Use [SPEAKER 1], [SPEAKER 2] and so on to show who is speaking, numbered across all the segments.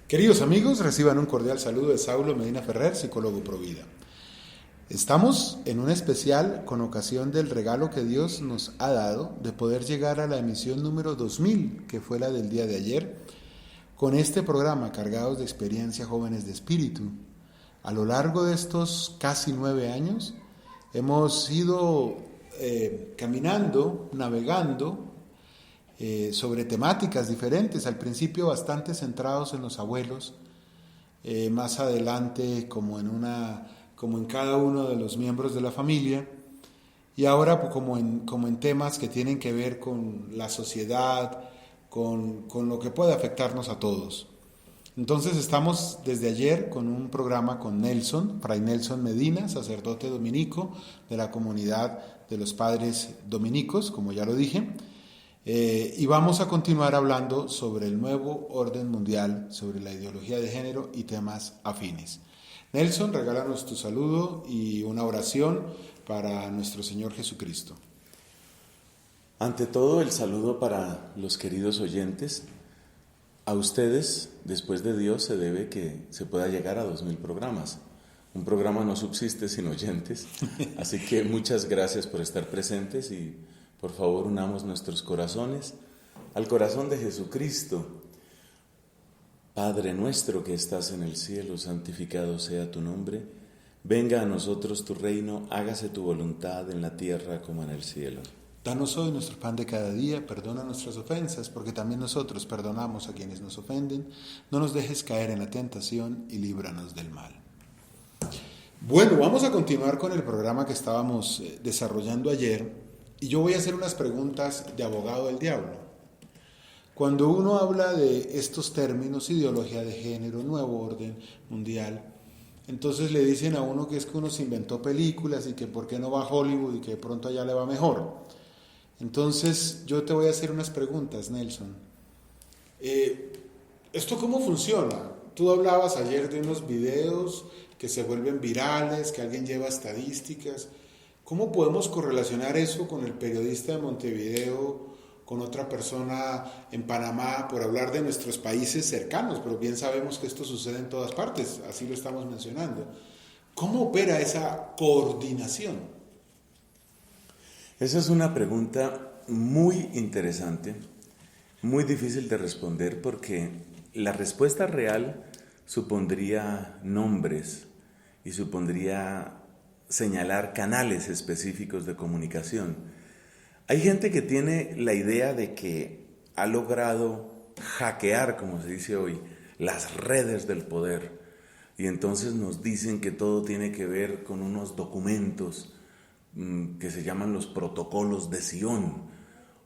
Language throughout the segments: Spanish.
[SPEAKER 1] Queridos amigos, reciban un cordial saludo de Saulo Medina Ferrer, psicólogo Provida. Estamos en un especial con ocasión del regalo que Dios nos ha dado de poder llegar a la emisión número 2000, que fue la del día de ayer, con este programa Cargados de Experiencia Jóvenes de Espíritu. A lo largo de estos casi 9 años hemos ido caminando, navegando sobre temáticas diferentes, al principio bastante centrados en los abuelos, más adelante como en cada uno de los miembros de la familia, y ahora como en temas que tienen que ver con la sociedad, con lo que puede afectarnos a todos. Entonces estamos desde ayer con un programa con Nelson, Fray Nelson Medina, sacerdote dominico de la comunidad de los padres dominicos, como ya lo dije, y vamos a continuar hablando sobre el nuevo orden mundial, sobre la ideología de género y temas afines. Nelson, regálanos tu saludo y una oración para nuestro Señor Jesucristo.
[SPEAKER 2] Ante todo, el saludo para los queridos oyentes. A ustedes, después de Dios, se debe que se pueda llegar a 2000 programas. Un programa no subsiste sin oyentes, así que muchas gracias por estar presentes y por favor unamos nuestros corazones al corazón de Jesucristo. Padre nuestro que estás en el cielo, santificado sea tu nombre. Venga a nosotros tu reino, hágase tu voluntad en la tierra como en el cielo.
[SPEAKER 1] Danos hoy nuestro pan de cada día, perdona nuestras ofensas, porque también nosotros perdonamos a quienes nos ofenden. No nos dejes caer en la tentación y líbranos del mal. Bueno, vamos a continuar con el programa que estábamos desarrollando ayer, y yo voy a hacer unas preguntas de abogado del diablo. Cuando uno habla de estos términos, ideología de género, nuevo orden mundial, entonces le dicen a uno que es que uno se inventó películas y que por qué no va a Hollywood y que de pronto allá le va mejor. Entonces yo te voy a hacer unas preguntas, Nelson. ¿Esto cómo funciona? Tú hablabas ayer de unos videos que se vuelven virales, que alguien lleva estadísticas. ¿Cómo podemos correlacionar eso con el periodista de Montevideo, con otra persona en Panamá, por hablar de nuestros países cercanos? Pero bien sabemos que esto sucede en todas partes, así lo estamos mencionando. ¿Cómo opera esa coordinación?
[SPEAKER 2] Esa es una pregunta muy interesante, muy difícil de responder porque la respuesta real supondría nombres y supondría señalar canales específicos de comunicación. Hay gente que tiene la idea de que ha logrado hackear, como se dice hoy, las redes del poder, y entonces nos dicen que todo tiene que ver con unos documentos que se llaman los protocolos de Sion,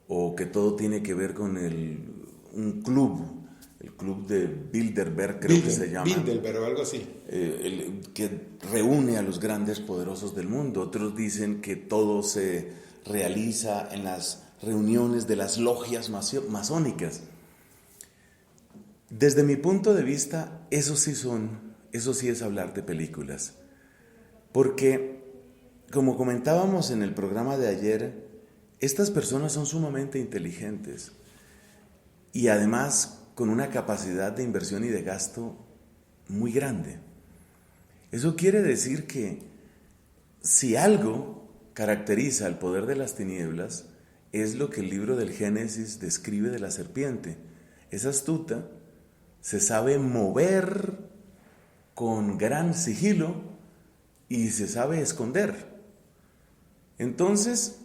[SPEAKER 2] o que todo tiene que ver con un club, el club de Bilderberg, creo que se llama.
[SPEAKER 1] Bilderberg o algo así.
[SPEAKER 2] Que reúne a los grandes poderosos del mundo. Otros dicen que todo se realiza en las reuniones de las logias masónicas. Desde mi punto de vista, eso sí es hablar de películas. Porque, como comentábamos en el programa de ayer, estas personas son sumamente inteligentes y además con una capacidad de inversión y de gasto muy grande. Eso quiere decir que si algo caracteriza el poder de las tinieblas, es lo que el libro del Génesis describe de la serpiente. Es astuta, se sabe mover con gran sigilo y se sabe esconder. Entonces,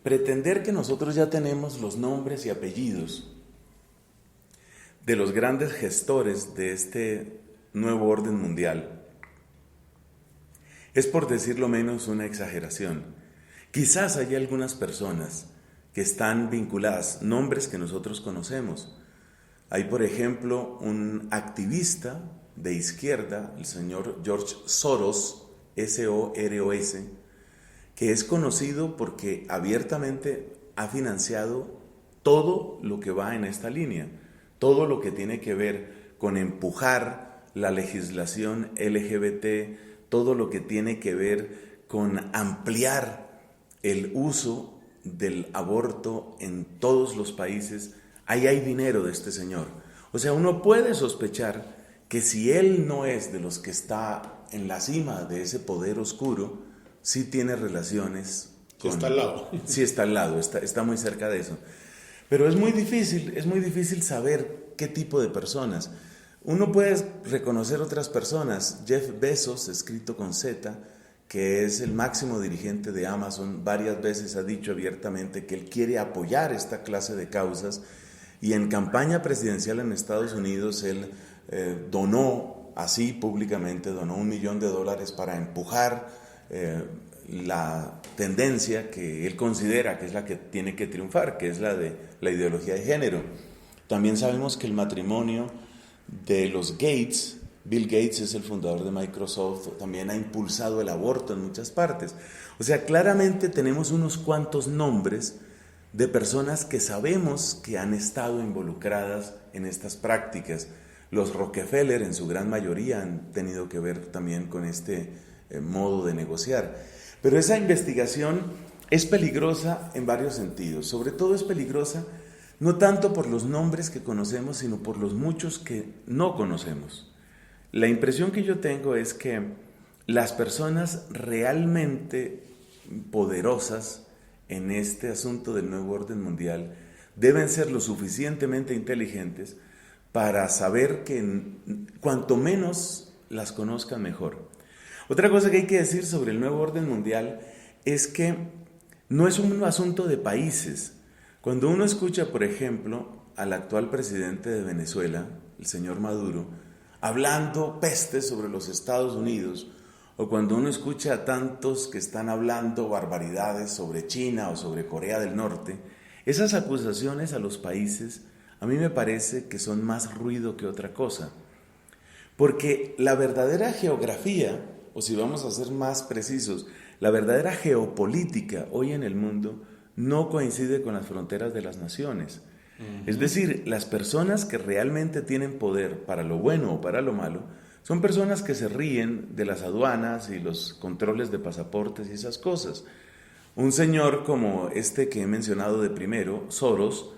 [SPEAKER 2] pretender que nosotros ya tenemos los nombres y apellidos de los grandes gestores de este nuevo orden mundial es, por decirlo menos, una exageración. Quizás haya algunas personas que están vinculadas, nombres que nosotros conocemos. Hay, por ejemplo, un activista de izquierda, el señor George Soros, S-O-R-O-S, que es conocido porque abiertamente ha financiado todo lo que va en esta línea, todo lo que tiene que ver con empujar la legislación LGBT, todo lo que tiene que ver con ampliar el uso del aborto en todos los países. Ahí hay dinero de este señor. O sea, uno puede sospechar que si él no es de los que está en la cima de ese poder oscuro, sí tiene relaciones
[SPEAKER 1] con... Está al lado.
[SPEAKER 2] Sí está al lado, está muy cerca de eso. Pero es muy difícil saber qué tipo de personas. Uno puede reconocer otras personas. Jeff Bezos, escrito con Z, que es el máximo dirigente de Amazon, varias veces ha dicho abiertamente que él quiere apoyar esta clase de causas, y en campaña presidencial en Estados Unidos él donó, así públicamente, donó $1 millón para empujar la tendencia que él considera que es la que tiene que triunfar, que es la de la ideología de género. También sabemos que el matrimonio de los Gates, Bill Gates es el fundador de Microsoft, también ha impulsado el aborto en muchas partes. O sea, claramente tenemos unos cuantos nombres de personas que sabemos que han estado involucradas en estas prácticas. Los Rockefeller, en su gran mayoría, han tenido que ver también con este modo de negociar. Pero esa investigación es peligrosa en varios sentidos. Sobre todo es peligrosa no tanto por los nombres que conocemos, sino por los muchos que no conocemos. La impresión que yo tengo es que las personas realmente poderosas en este asunto del nuevo orden mundial deben ser lo suficientemente inteligentes para saber que cuanto menos las conozcan mejor. Otra cosa que hay que decir sobre el nuevo orden mundial es que no es un asunto de países. Cuando uno escucha, por ejemplo, al actual presidente de Venezuela, el señor Maduro, hablando pestes sobre los Estados Unidos, o cuando uno escucha a tantos que están hablando barbaridades sobre China o sobre Corea del Norte, esas acusaciones a los países a mí me parece que son más ruido que otra cosa. Porque la verdadera geografía, o si vamos a ser más precisos, la verdadera geopolítica hoy en el mundo no coincide con las fronteras de las naciones. Es decir, las personas que realmente tienen poder para lo bueno o para lo malo son personas que se ríen de las aduanas y los controles de pasaportes y esas cosas. Un señor como este que he mencionado de primero, Soros,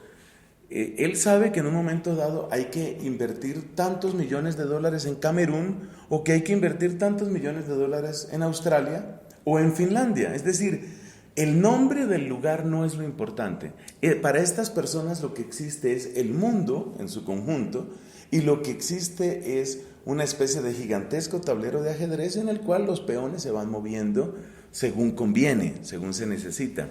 [SPEAKER 2] él sabe que en un momento dado hay que invertir tantos millones de dólares en Camerún, o que hay que invertir tantos millones de dólares en Australia o en Finlandia. Es decir, el nombre del lugar no es lo importante. Para estas personas lo que existe es el mundo en su conjunto, y lo que existe es una especie de gigantesco tablero de ajedrez en el cual los peones se van moviendo según conviene, según se necesita.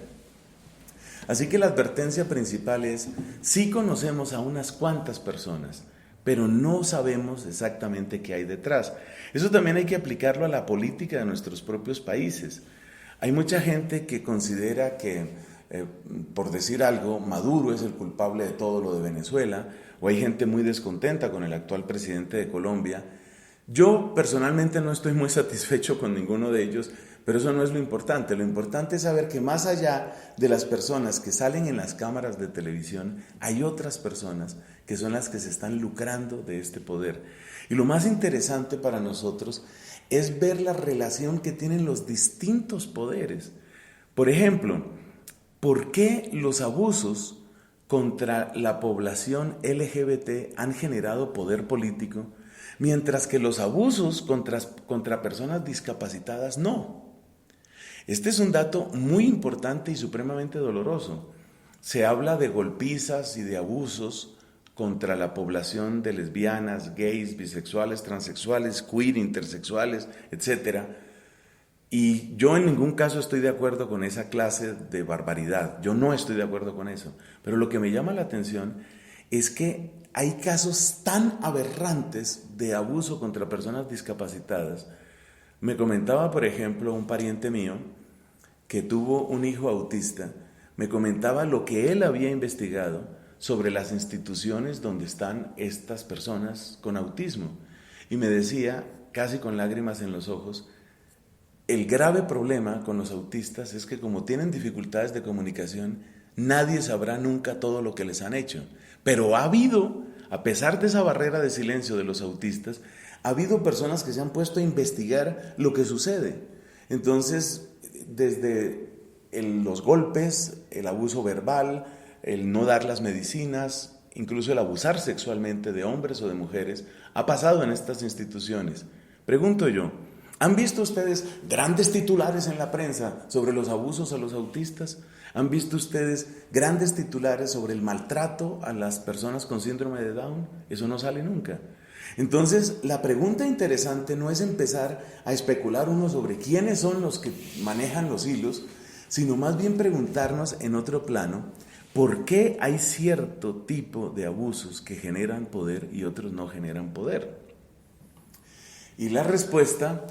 [SPEAKER 2] Así que la advertencia principal es: sí conocemos a unas cuantas personas, pero no sabemos exactamente qué hay detrás. Eso también hay que aplicarlo a la política de nuestros propios países. Hay mucha gente que considera que, por decir algo, Maduro es el culpable de todo lo de Venezuela, o hay gente muy descontenta con el actual presidente de Colombia. Yo personalmente no estoy muy satisfecho con ninguno de ellos, pero eso no es lo importante. Lo importante es saber que más allá de las personas que salen en las cámaras de televisión, hay otras personas que son las que se están lucrando de este poder. Y lo más interesante para nosotros es ver la relación que tienen los distintos poderes. Por ejemplo, ¿por qué los abusos contra la población LGBT han generado poder político, mientras que los abusos contra personas discapacitadas no? Este es un dato muy importante y supremamente doloroso. Se habla de golpizas y de abusos contra la población de lesbianas, gays, bisexuales, transexuales, queer, intersexuales, etc. Y yo en ningún caso estoy de acuerdo con esa clase de barbaridad. Yo no estoy de acuerdo con eso. Pero lo que me llama la atención es que hay casos tan aberrantes de abuso contra personas discapacitadas. Me comentaba, por ejemplo, un pariente mío que tuvo un hijo autista, me comentaba lo que él había investigado sobre las instituciones donde están estas personas con autismo. Y me decía, casi con lágrimas en los ojos, el grave problema con los autistas es que como tienen dificultades de comunicación, nadie sabrá nunca todo lo que les han hecho. Pero ha habido, a pesar de esa barrera de silencio de los autistas, ha habido personas que se han puesto a investigar lo que sucede. Entonces, desde los golpes, el abuso verbal, el no dar las medicinas, incluso el abusar sexualmente de hombres o de mujeres, ha pasado en estas instituciones. Pregunto yo, ¿han visto ustedes grandes titulares en la prensa sobre los abusos a los autistas? ¿Han visto ustedes grandes titulares sobre el maltrato a las personas con síndrome de Down? Eso no sale nunca. Entonces, la pregunta interesante no es empezar a especular uno sobre quiénes son los que manejan los hilos, sino más bien preguntarnos en otro plano, ¿por qué hay cierto tipo de abusos que generan poder y otros no generan poder? Y la respuesta,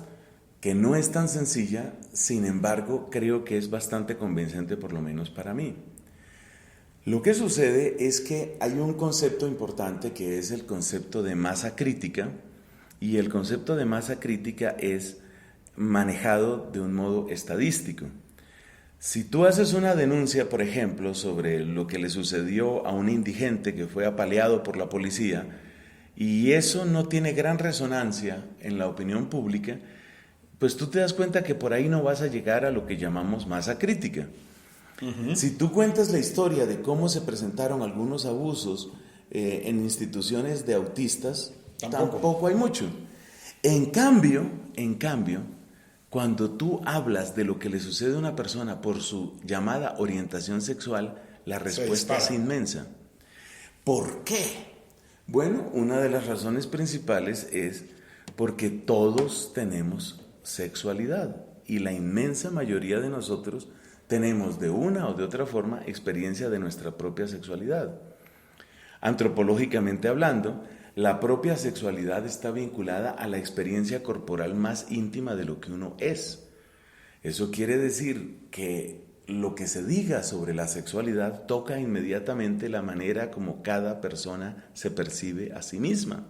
[SPEAKER 2] que no es tan sencilla, sin embargo, creo que es bastante convincente, por lo menos para mí. Lo que sucede es que hay un concepto importante que es el concepto de masa crítica, y el concepto de masa crítica es manejado de un modo estadístico. Si tú haces una denuncia, por ejemplo, sobre lo que le sucedió a un indigente que fue apaleado por la policía, y eso no tiene gran resonancia en la opinión pública, pues tú te das cuenta que por ahí no vas a llegar a lo que llamamos masa crítica. Si tú cuentas la historia de cómo se presentaron algunos abusos en instituciones de autistas, tampoco hay mucho. En cambio, cuando tú hablas de lo que le sucede a una persona por su llamada orientación sexual, la respuesta es inmensa. ¿Por qué? Bueno, una de las razones principales es porque todos tenemos sexualidad y la inmensa mayoría de nosotros tenemos de una o de otra forma experiencia de nuestra propia sexualidad. Antropológicamente hablando, la propia sexualidad está vinculada a la experiencia corporal más íntima de lo que uno es. Eso quiere decir que lo que se diga sobre la sexualidad toca inmediatamente la manera como cada persona se percibe a sí misma.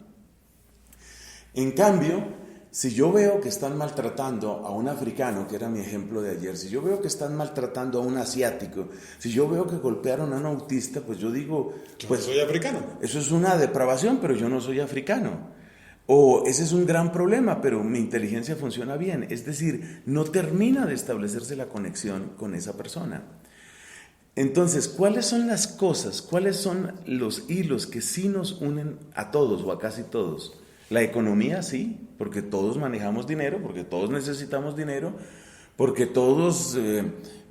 [SPEAKER 2] En cambio, si yo veo que están maltratando a un africano, que era mi ejemplo de ayer, si yo veo que están maltratando a un asiático, si yo veo que golpearon a un autista, pues yo digo, pues
[SPEAKER 1] soy africano.
[SPEAKER 2] Eso es una depravación, pero yo no soy africano. O ese es un gran problema, pero mi inteligencia funciona bien. Es decir, no termina de establecerse la conexión con esa persona. Entonces, ¿cuáles son las cosas, cuáles son los hilos que sí nos unen a todos o a casi todos? La economía sí, porque todos manejamos dinero, porque todos necesitamos dinero, porque todos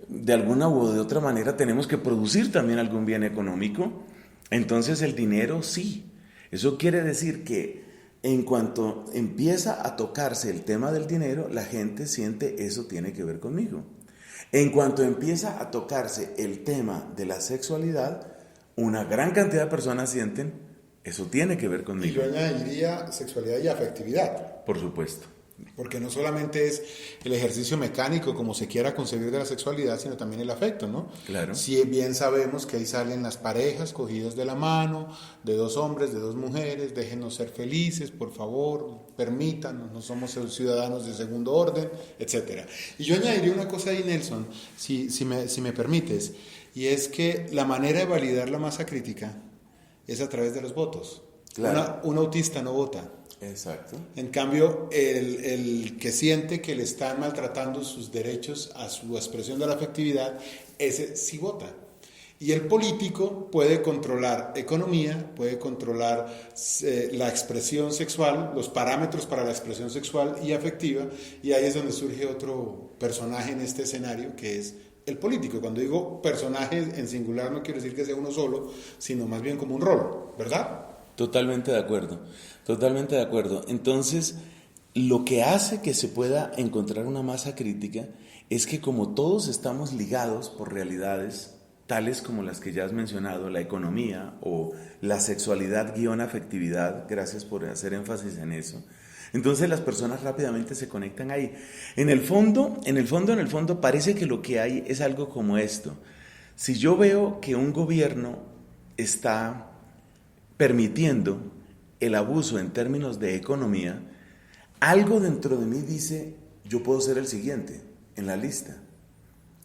[SPEAKER 2] de alguna u de otra manera tenemos que producir también algún bien económico. Entonces el dinero sí. Eso quiere decir que en cuanto empieza a tocarse el tema del dinero, la gente siente eso tiene que ver conmigo. En cuanto empieza a tocarse el tema de la sexualidad, una gran cantidad de personas sienten eso tiene que ver conmigo.
[SPEAKER 1] Y yo añadiría sexualidad y afectividad.
[SPEAKER 2] Por supuesto.
[SPEAKER 1] Porque no solamente es el ejercicio mecánico como se quiera concebir de la sexualidad, sino también el afecto, ¿no?
[SPEAKER 2] Claro.
[SPEAKER 1] Si bien sabemos que ahí salen las parejas cogidos de la mano, de dos hombres, de dos mujeres, déjenos ser felices, por favor, permítanos, no somos ciudadanos de segundo orden, etc. Y yo añadiría una cosa ahí, Nelson, si me permites, y es que la manera de validar la masa crítica es a través de los votos.
[SPEAKER 2] Claro.
[SPEAKER 1] Un autista no vota.
[SPEAKER 2] Exacto.
[SPEAKER 1] En cambio, el que siente que le están maltratando sus derechos a su expresión de la afectividad, ese sí vota. Y el político puede controlar economía, puede controlar la expresión sexual, los parámetros para la expresión sexual y afectiva, y ahí es donde surge otro personaje en este escenario, que es el político. Cuando digo personaje en singular no quiero decir que sea uno solo, sino más bien como un rol, ¿verdad?
[SPEAKER 2] Totalmente de acuerdo, totalmente de acuerdo. Entonces, lo que hace que se pueda encontrar una masa crítica es que como todos estamos ligados por realidades tales como las que ya has mencionado, la economía o la sexualidad-afectividad, gracias por hacer énfasis en eso, entonces las personas rápidamente se conectan ahí. En el fondo, parece que lo que hay es algo como esto. Si yo veo que un gobierno está permitiendo el abuso en términos de economía, algo dentro de mí dice, yo puedo ser el siguiente en la lista.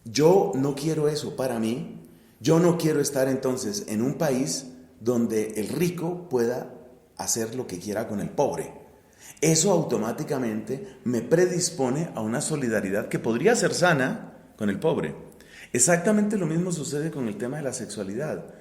[SPEAKER 2] Yo no quiero eso para mí, yo no quiero estar entonces en un país donde el rico pueda hacer lo que quiera con el pobre. Eso automáticamente me predispone a una solidaridad que podría ser sana con el pobre. Exactamente lo mismo sucede con el tema de la sexualidad.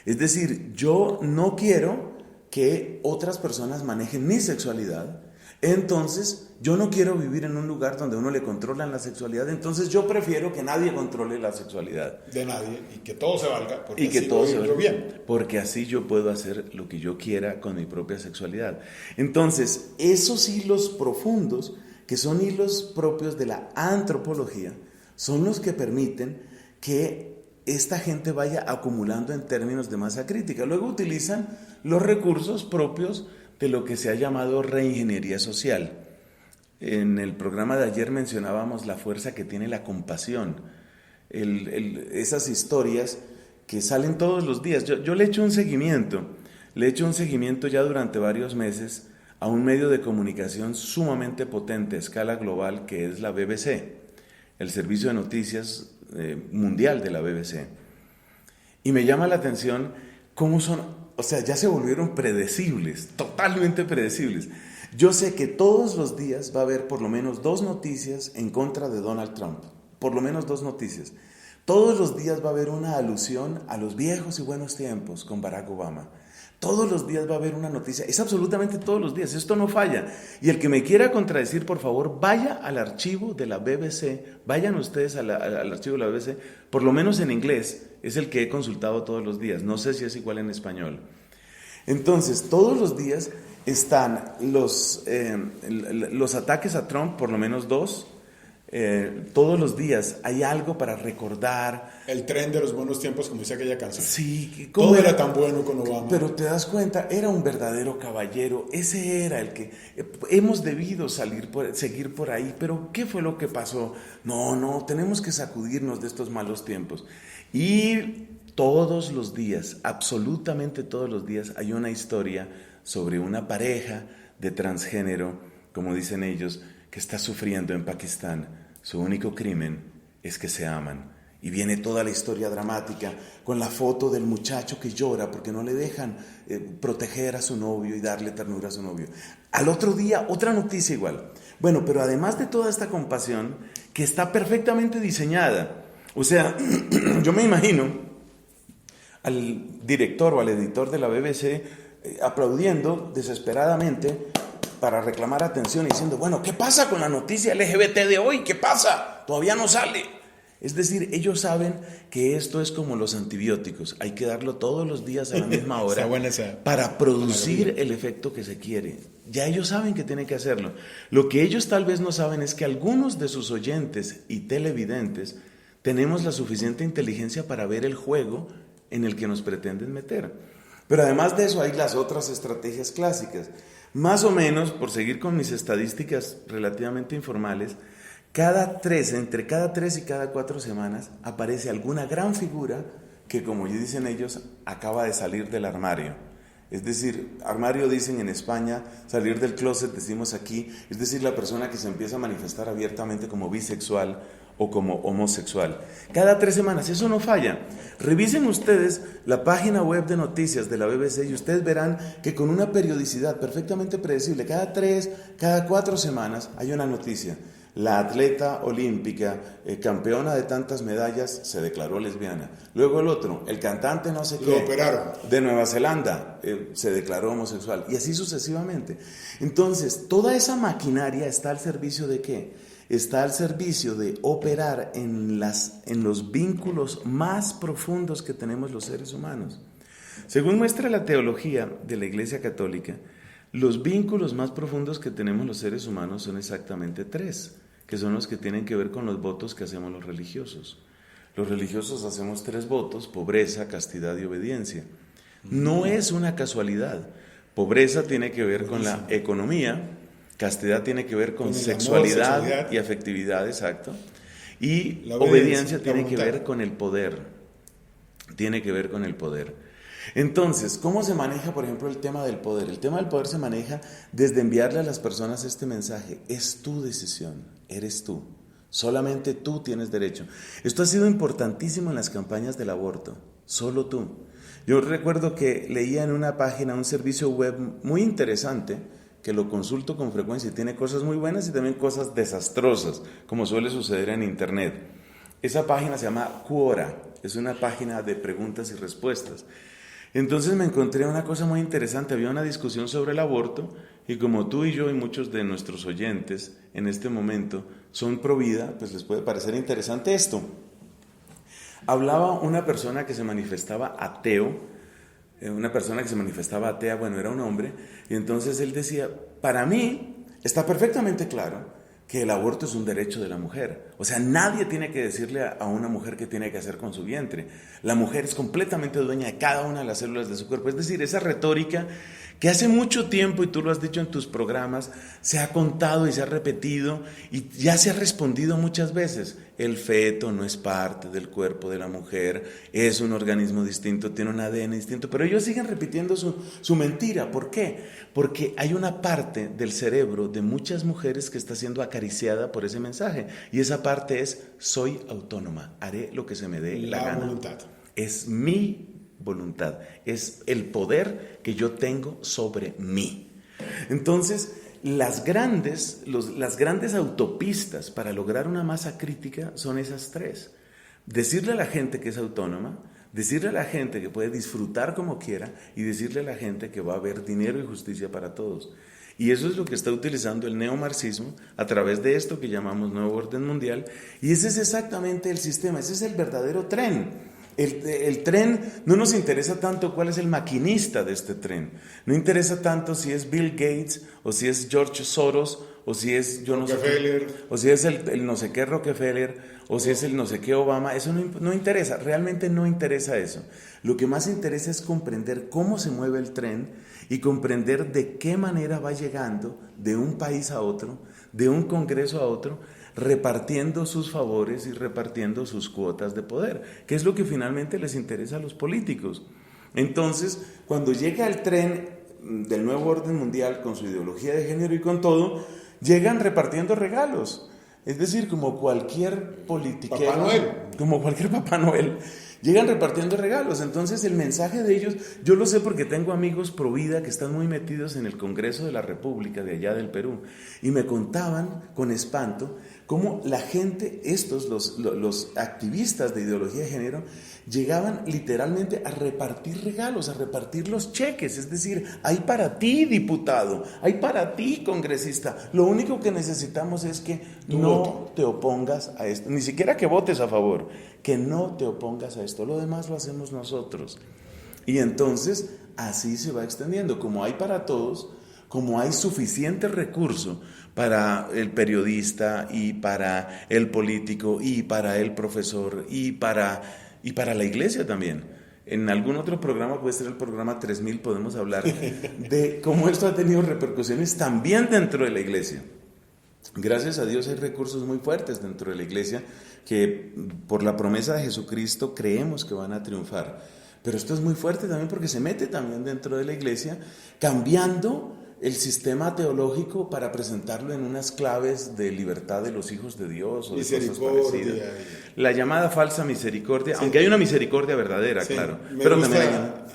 [SPEAKER 2] Es decir, yo no quiero que otras personas manejen mi sexualidad, entonces yo no quiero vivir en un lugar donde uno le controlan la sexualidad, entonces yo prefiero que nadie controle la sexualidad.
[SPEAKER 1] De nadie, y que todo se valga, porque
[SPEAKER 2] Y que
[SPEAKER 1] así
[SPEAKER 2] todo
[SPEAKER 1] voy
[SPEAKER 2] se
[SPEAKER 1] yo
[SPEAKER 2] valga,
[SPEAKER 1] bien.
[SPEAKER 2] porque así yo puedo hacer lo que yo quiera con mi propia sexualidad. Entonces, esos hilos profundos, que son hilos propios de la antropología, son los que permiten que esta gente vaya acumulando en términos de masa crítica. Luego utilizan los recursos propios de lo que se ha llamado reingeniería social. En el programa de ayer mencionábamos la fuerza que tiene la compasión, esas historias que salen todos los días. Yo le he hecho un seguimiento ya durante varios meses a un medio de comunicación sumamente potente a escala global que es la BBC, el servicio de noticias mundial de la BBC. Y me llama la atención cómo son, o sea, ya se volvieron predecibles, totalmente predecibles. Yo sé que todos los días va a haber por lo menos 2 noticias en contra de Donald Trump, por lo menos 2 noticias. Todos los días va a haber una alusión a los viejos y buenos tiempos con Barack Obama. Todos los días va a haber una noticia, es absolutamente todos los días, esto no falla. Y el que me quiera contradecir, por favor, vaya al archivo de la BBC, vayan ustedes al archivo de la BBC, por lo menos en inglés, es el que he consultado todos los días, no sé si es igual en español. Entonces, todos los días están los ataques a Trump, por lo menos 2, todos los días hay algo para recordar.
[SPEAKER 1] El tren de los buenos tiempos, como dice aquella canción.
[SPEAKER 2] Sí,
[SPEAKER 1] todo era tan bueno con Obama.
[SPEAKER 2] Pero te das cuenta, era un verdadero caballero, ese era el que hemos debido seguir por ahí, pero ¿qué fue lo que pasó? No, tenemos que sacudirnos de estos malos tiempos. Y todos los días, absolutamente todos los días, hay una historia sobre una pareja de transgénero, como dicen ellos, que está sufriendo en Pakistán. Su único crimen es que se aman. Y viene toda la historia dramática con la foto del muchacho que llora porque no le dejan proteger a su novio y darle ternura a su novio. Al otro día, otra noticia igual. Bueno, pero además de toda esta compasión, que está perfectamente diseñada. O sea, yo me imagino al director o al editor de la BBC aplaudiendo desesperadamente para reclamar atención y diciendo, bueno, ¿qué pasa con la noticia LGBT de hoy? ¿Qué pasa? Todavía no sale. Es decir, ellos saben que esto es como los antibióticos, hay que darlo todos los días a la misma hora para producir el efecto que se quiere. Ya ellos saben que tienen que hacerlo. Lo que ellos tal vez no saben es que algunos de sus oyentes y televidentes tenemos la suficiente inteligencia para ver el juego en el que nos pretenden meter. Pero además de eso hay las otras estrategias clásicas. Más o menos, por seguir con mis estadísticas relativamente informales, entre cada 3 y cada 4 semanas aparece alguna gran figura que, como dicen ellos, acaba de salir del armario. Es decir, armario dicen en España, salir del closet decimos aquí, es decir, la persona que se empieza a manifestar abiertamente como bisexual o como homosexual. Cada 3 semanas, eso no falla. Revisen ustedes la página web de noticias de la BBC y ustedes verán que con una periodicidad perfectamente predecible, cada 3, cada 4 semanas hay una noticia. La atleta olímpica, campeona de tantas medallas, se declaró lesbiana. Luego el otro, el cantante no sé qué,
[SPEAKER 1] lo operaron,
[SPEAKER 2] de Nueva Zelanda, se declaró homosexual. Y así sucesivamente. Entonces, toda esa maquinaria está al servicio ¿de qué? Está al servicio de operar en los vínculos más profundos que tenemos los seres humanos. Según muestra la teología de la Iglesia Católica, los vínculos más profundos que tenemos los seres humanos son exactamente 3, que son los que tienen que ver con los votos que hacemos los religiosos. Los religiosos hacemos 3 votos: pobreza, castidad y obediencia. No es una casualidad. Pobreza tiene que ver con la economía, castidad tiene que ver con sexualidad y afectividad, exacto. Y la obediencia tiene que ver con el poder. Tiene que ver con el poder. Entonces, ¿cómo se maneja, por ejemplo, el tema del poder? El tema del poder se maneja desde enviarle a las personas este mensaje: es tu decisión, eres tú. Solamente tú tienes derecho. Esto ha sido importantísimo en las campañas del aborto. Solo tú. Yo recuerdo que leía en una página un servicio web muy interesante, que lo consulto con frecuencia y tiene cosas muy buenas y también cosas desastrosas, como suele suceder en internet. Esa página se llama Quora, es una página de preguntas y respuestas. Entonces me encontré una cosa muy interesante, había una discusión sobre el aborto y como tú y yo y muchos de nuestros oyentes en este momento son pro vida, pues les puede parecer interesante esto. Hablaba una persona que se manifestaba ateo, bueno, era un hombre, y entonces él decía, para mí está perfectamente claro que el aborto es un derecho de la mujer. O sea, nadie tiene que decirle a una mujer qué tiene que hacer con su vientre. La mujer es completamente dueña de cada una de las células de su cuerpo. Es decir, esa retórica que hace mucho tiempo, y tú lo has dicho en tus programas, se ha contado y se ha repetido y ya se ha respondido muchas veces. El feto no es parte del cuerpo de la mujer, es un organismo distinto, tiene un ADN distinto, pero ellos siguen repitiendo su mentira. ¿Por qué? Porque hay una parte del cerebro de muchas mujeres que está siendo acariciada por ese mensaje, y esa parte es: soy autónoma, haré lo que se me dé la gana.
[SPEAKER 1] Voluntad.
[SPEAKER 2] Es mi voluntad, es el poder que yo tengo sobre mí. Entonces, las grandes autopistas para lograr una masa crítica son esas tres: decirle a la gente que es autónoma, decirle a la gente que puede disfrutar como quiera, y decirle a la gente que va a haber dinero y justicia para todos. Y eso es lo que está utilizando el neomarxismo a través de esto que llamamos nuevo orden mundial, y ese es exactamente el sistema, ese es el verdadero tren. El tren, no nos interesa tanto cuál es el maquinista de este tren, no interesa tanto si es Bill Gates o si es George Soros o si es yo no sé qué, o si es el no sé qué Rockefeller o si es el no sé qué Obama. Eso no interesa, realmente no interesa eso. Lo que más interesa es comprender cómo se mueve el tren y comprender de qué manera va llegando de un país a otro, de un congreso a otro, repartiendo sus favores y repartiendo sus cuotas de poder, que es lo que finalmente les interesa a los políticos. Entonces, cuando llega el tren del nuevo orden mundial con su ideología de género y con todo, llegan repartiendo regalos. Es decir, como cualquier politiquero,
[SPEAKER 1] Papá Noel.
[SPEAKER 2] como cualquier Papá Noel, llegan repartiendo regalos. Entonces el mensaje de ellos, yo lo sé porque tengo amigos pro vida que están muy metidos en el Congreso de la República de allá del Perú, y me contaban con espanto cómo la gente, los activistas de ideología de género, llegaban literalmente a repartir regalos, a repartir los cheques. Es decir, hay para ti, diputado, hay para ti, congresista. Lo único que necesitamos es que no te opongas a esto, ni siquiera que votes a favor, que no te opongas a esto. Lo demás lo hacemos nosotros. Y entonces así se va extendiendo. Como hay para todos, como hay suficiente recurso para el periodista y para el político y para el profesor y para la iglesia también. En algún otro programa, puede ser el programa 3000, podemos hablar de cómo esto ha tenido repercusiones también dentro de la iglesia. Gracias a Dios hay recursos muy fuertes dentro de la iglesia que por la promesa de Jesucristo creemos que van a triunfar. Pero esto es muy fuerte también porque se mete también dentro de la iglesia, cambiando el sistema teológico para presentarlo en unas claves de libertad de los hijos de Dios o de cosas parecidas. La llamada falsa misericordia, sí. Aunque hay una misericordia verdadera, sí, claro.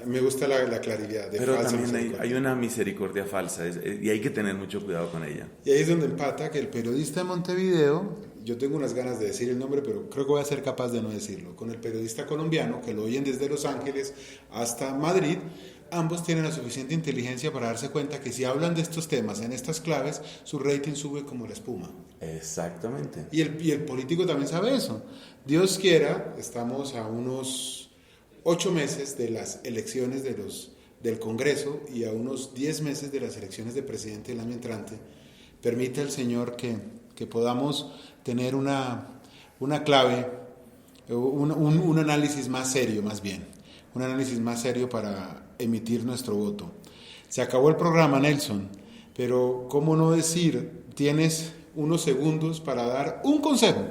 [SPEAKER 1] Me gusta la claridad de
[SPEAKER 2] pero
[SPEAKER 1] falsa
[SPEAKER 2] también
[SPEAKER 1] misericordia.
[SPEAKER 2] hay una misericordia falsa y hay que tener mucho cuidado con ella.
[SPEAKER 1] Y ahí es donde empata que el periodista de Montevideo, yo tengo unas ganas de decir el nombre, pero creo que voy a ser capaz de no decirlo, con el periodista colombiano, que lo oyen desde Los Ángeles hasta Madrid. Ambos tienen la suficiente inteligencia para darse cuenta que si hablan de estos temas en estas claves, su rating sube como la espuma.
[SPEAKER 2] Exactamente.
[SPEAKER 1] Y el político también sabe eso. Dios quiera, estamos a unos 8 meses de las elecciones del Congreso y a unos 10 meses de las elecciones de presidente el año entrante. Permite al Señor que podamos tener una clave, un análisis más serio, más bien. Un análisis más serio para emitir nuestro voto. Se acabó el programa, Nelson, pero ¿cómo no decir? Tienes unos segundos para dar un consejo,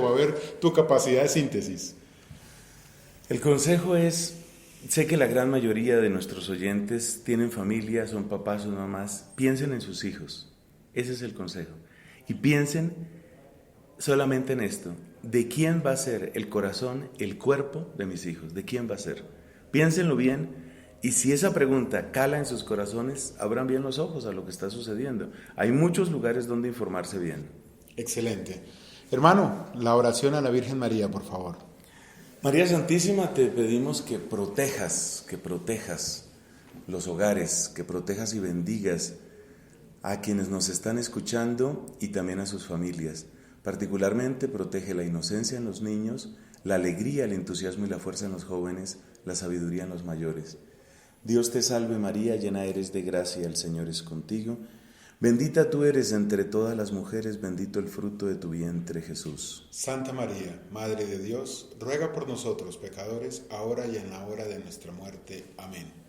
[SPEAKER 1] a ver tu capacidad de síntesis.
[SPEAKER 2] El consejo es, sé que la gran mayoría de nuestros oyentes tienen familia, son papás, son mamás, piensen en sus hijos, ese es el consejo, y piensen solamente en esto: ¿de quién va a ser el corazón, el cuerpo de mis hijos? ¿De quién va a ser? Piénsenlo bien, y si esa pregunta cala en sus corazones, abran bien los ojos a lo que está sucediendo. Hay muchos lugares donde informarse bien.
[SPEAKER 1] Excelente. Hermano, la oración a la Virgen María, por favor.
[SPEAKER 2] María Santísima, te pedimos que protejas los hogares, que protejas y bendigas a quienes nos están escuchando y también a sus familias. Particularmente protege la inocencia en los niños, la alegría, el entusiasmo y la fuerza en los jóvenes, la sabiduría en los mayores. Dios te salve María, llena eres de gracia, el Señor es contigo. Bendita tú eres entre todas las mujeres, bendito el fruto de tu vientre, Jesús.
[SPEAKER 1] Santa María, Madre de Dios, ruega por nosotros pecadores, ahora y en la hora de nuestra muerte. Amén.